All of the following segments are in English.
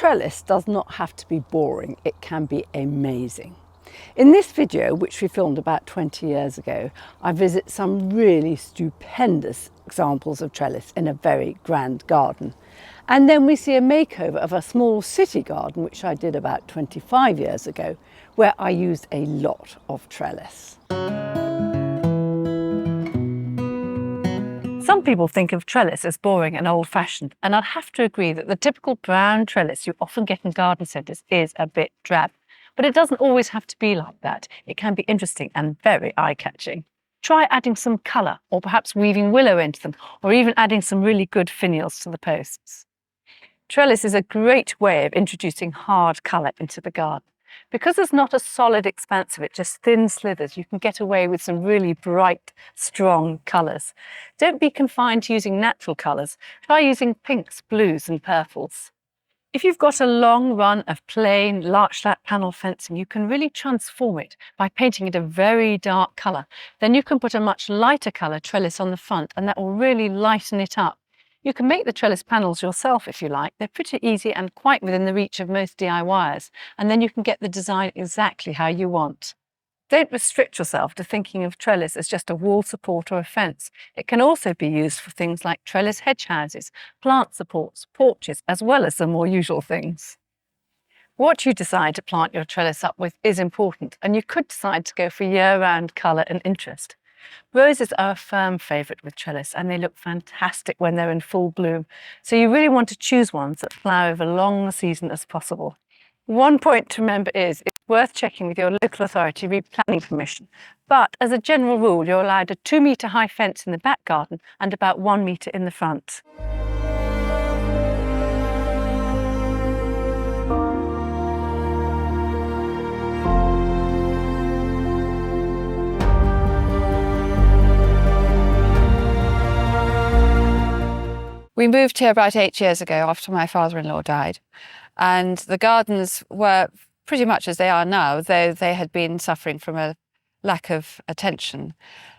Trellis does not have to be boring, it can be amazing. In this video, which we filmed about 20 years ago, I visit some really stupendous examples of trellis in a very grand garden. And then we see a makeover of a small city garden, which I did about 25 years ago, where I used a lot of trellis. Some people think of trellis as boring and old-fashioned, and I'd have to agree that the typical brown trellis you often get in garden centres is a bit drab. But it doesn't always have to be like that. It can be interesting and very eye-catching. Try adding some colour, or perhaps weaving willow into them, or even adding some really good finials to the posts. Trellis is a great way of introducing hard colour into the garden. Because there's not a solid expanse of it, just thin slithers, you can get away with some really bright, strong colours. Don't be confined to using natural colours. Try using pinks, blues and purples. If you've got a long run of plain larch-slat panel fencing, you can really transform it by painting it a very dark colour. Then you can put a much lighter colour trellis on the front and that will really lighten it up. You can make the trellis panels yourself if you like. They're pretty easy and quite within the reach of most DIYers. And then you can get the design exactly how you want. Don't restrict yourself to thinking of trellis as just a wall support or a fence. It can also be used for things like trellis hedge houses, plant supports, porches, as well as the more usual things. What you decide to plant your trellis up with is important, and you could decide to go for year-round colour and interest. Roses are a firm favourite with trellis, and they look fantastic when they're in full bloom. So you really want to choose ones that flower over as long a season as possible. One point to remember is it's worth checking with your local authority replanning permission. But as a general rule, you're allowed a 2-metre high fence in the back garden and about 1 metre in the front. We moved here about 8 years ago after my father-in-law died, and the gardens were pretty much as they are now, though they had been suffering from a lack of attention.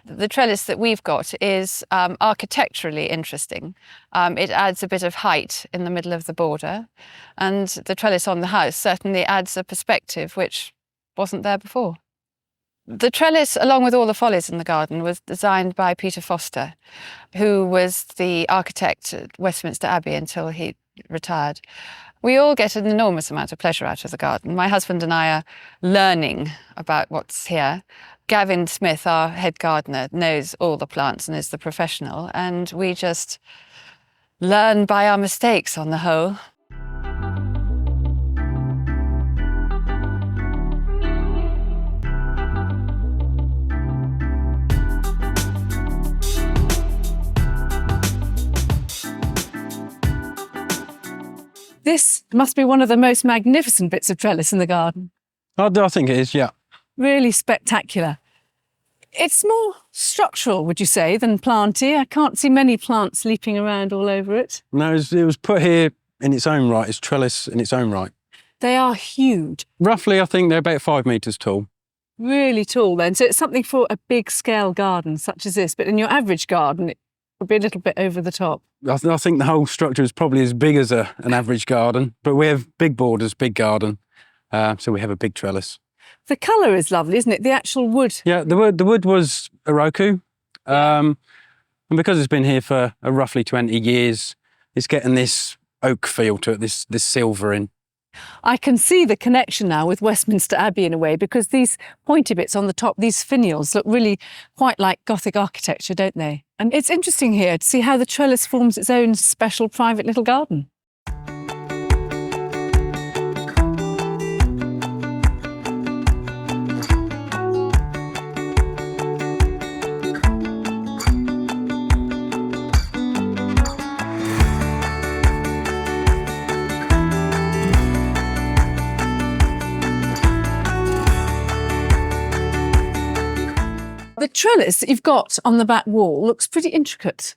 The trellis that we've got is architecturally interesting. It adds a bit of height in the middle of the border, and the trellis on the house certainly adds a perspective which wasn't there before. The trellis, along with all the follies in the garden, was designed by Peter Foster, who was the architect at Westminster Abbey until he retired. We all get an enormous amount of pleasure out of the garden. My husband and I are learning about what's here. Gavin Smith, our head gardener, knows all the plants and is the professional, and we just learn by our mistakes on the whole. This must be one of the most magnificent bits of trellis in the garden. I think it is, yeah. Really spectacular. It's more structural, would you say, than planty? I can't see many plants leaping around all over it. No, it was put here in its own right. It's trellis in its own right. They are huge. Roughly, I think they're about 5 metres tall. Really tall then. So it's something for a big scale garden such as this, but in your average garden, it would be a little bit over the top. I think the whole structure is probably as big as an average garden, but we have big borders, big garden, so we have a big trellis. The colour is lovely, isn't it? The actual wood. Yeah, the wood was Oroku, and because it's been here for roughly 20 years, it's getting this oak feel to it, this silver in. I can see the connection now with Westminster Abbey in a way, because these pointy bits on the top, these finials, look really quite like Gothic architecture, don't they? And it's interesting here to see how the trellis forms its own special private little garden. The trellis that you've got on the back wall looks pretty intricate.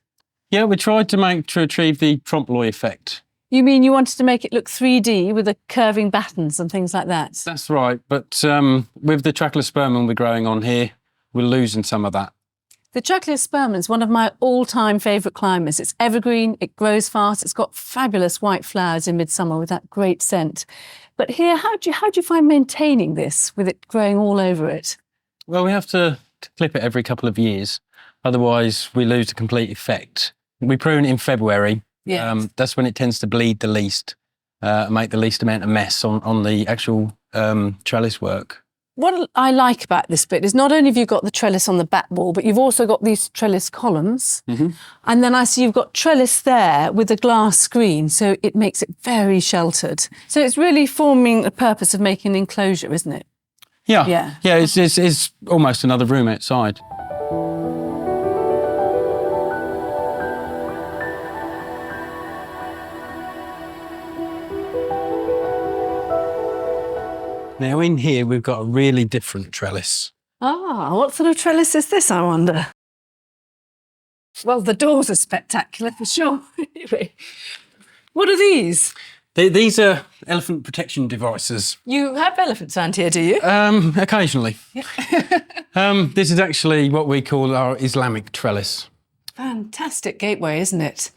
Yeah, we tried to achieve the trompe-l'oeil effect. You mean you wanted to make it look 3D with the curving battens and things like that? That's right, but with the trackless spermum we're growing on here, we're losing some of that. The Trellis is one of my all-time favourite climbers. It's evergreen, it grows fast, it's got fabulous white flowers in midsummer with that great scent. But here, how do you find maintaining this with it growing all over it? Well, we have to clip it every couple of years, otherwise we lose the complete effect. We prune it in February. Yes. That's when it tends to bleed the least, make the least amount of mess on the actual trellis work. What I like about this bit is not only have you got the trellis on the back wall, but you've also got these trellis columns. Mm-hmm. And then I see you've got trellis there with a glass screen, so it makes it very sheltered. So it's really forming the purpose of making an enclosure, isn't it? Yeah, Yeah. yeah. It's almost another room outside. Now in here we've got a really different trellis. Ah, what sort of trellis is this, I wonder? Well, the doors are spectacular for sure. Anyway, what are these? These are elephant protection devices. You have elephants around here, do you? Occasionally. This is actually what we call our Islamic trellis. Fantastic gateway, isn't it?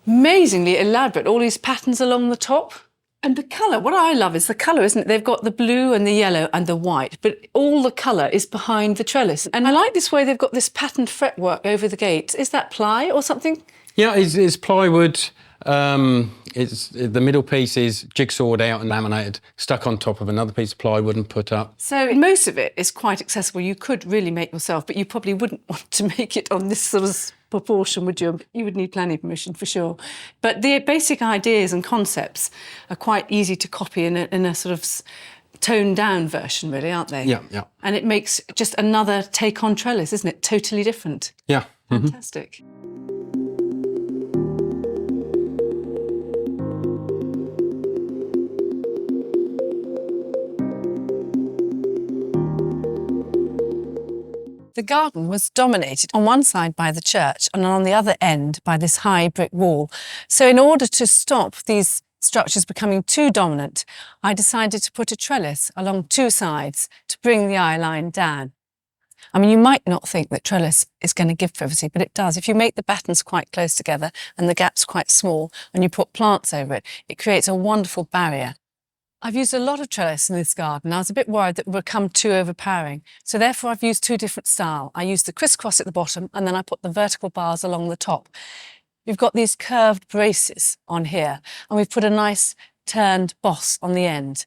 Amazingly elaborate, all these patterns along the top. And the colour, what I love is the colour, isn't it? They've got the blue and the yellow and the white, but all the colour is behind the trellis. And I like this way they've got this patterned fretwork over the gates. Is that ply or something? Yeah, it's plywood. The middle piece is jigsawed out and laminated, stuck on top of another piece of plywood and put up. So most of it is quite accessible. You could really make yourself, but you probably wouldn't want to make it on this sort of proportion, would you? You would need planning permission for sure. But the basic ideas and concepts are quite easy to copy in a sort of toned down version, really, aren't they? Yeah, yeah. And it makes just another take on trellis, isn't it? Totally different. Yeah. Mm-hmm. Fantastic. The garden was dominated on one side by the church and on the other end by this high brick wall. So in order to stop these structures becoming too dominant, I decided to put a trellis along two sides to bring the eye line down. I mean, you might not think that trellis is going to give privacy, but it does. If you make the battens quite close together and the gaps quite small and you put plants over it, it creates a wonderful barrier. I've used a lot of trellis in this garden. I was a bit worried that it would become too overpowering. So therefore I've used two different styles. I used the crisscross at the bottom and then I put the vertical bars along the top. We've got these curved braces on here and we've put a nice turned boss on the end.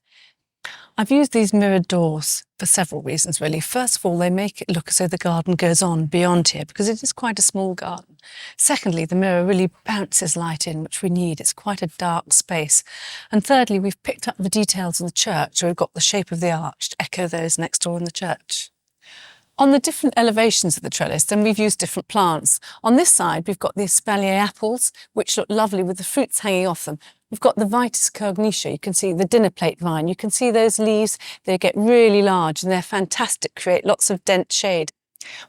I've used these mirrored doors for several reasons, really. First of all, they make it look as though the garden goes on beyond here because it is quite a small garden. Secondly, the mirror really bounces light in, which we need. It's quite a dark space. And thirdly, we've picked up the details of the church, so we've got the shape of the arch to echo those next door in the church. On the different elevations of the trellis, then we've used different plants. On this side, we've got the espalier apples, which look lovely with the fruits hanging off them. We've got the Vitis cognitia. You can see the dinner plate vine. You can see those leaves. They get really large and they're fantastic, create lots of dense shade.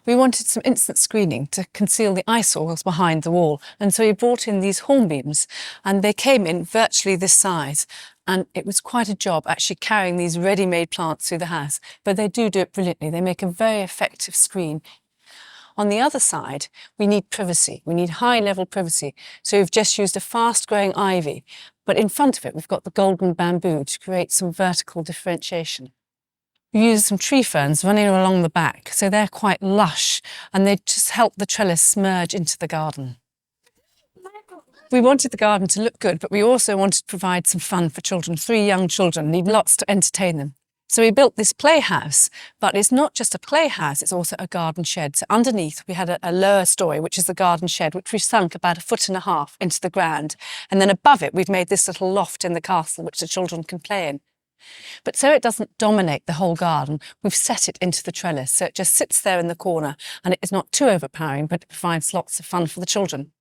We wanted some instant screening to conceal the eyesores behind the wall. And so we brought in these hornbeams and they came in virtually this size. And it was quite a job actually carrying these ready-made plants through the house. But they do it brilliantly. They make a very effective screen. On the other side, we need privacy. We need high-level privacy. So we've just used a fast-growing ivy. But in front of it, we've got the golden bamboo to create some vertical differentiation. We used some tree ferns running along the back, so they're quite lush, and they just help the trellis merge into the garden. We wanted the garden to look good, but we also wanted to provide some fun for children. 3 young children need lots to entertain them. So we built this playhouse, but it's not just a playhouse, it's also a garden shed. So underneath we had a lower story, which is the garden shed, which we've sunk about 1.5 feet into the ground. And then above it, we've made this little loft in the castle, which the children can play in. But so it doesn't dominate the whole garden, we've set it into the trellis. So it just sits there in the corner and it is not too overpowering, but it provides lots of fun for the children.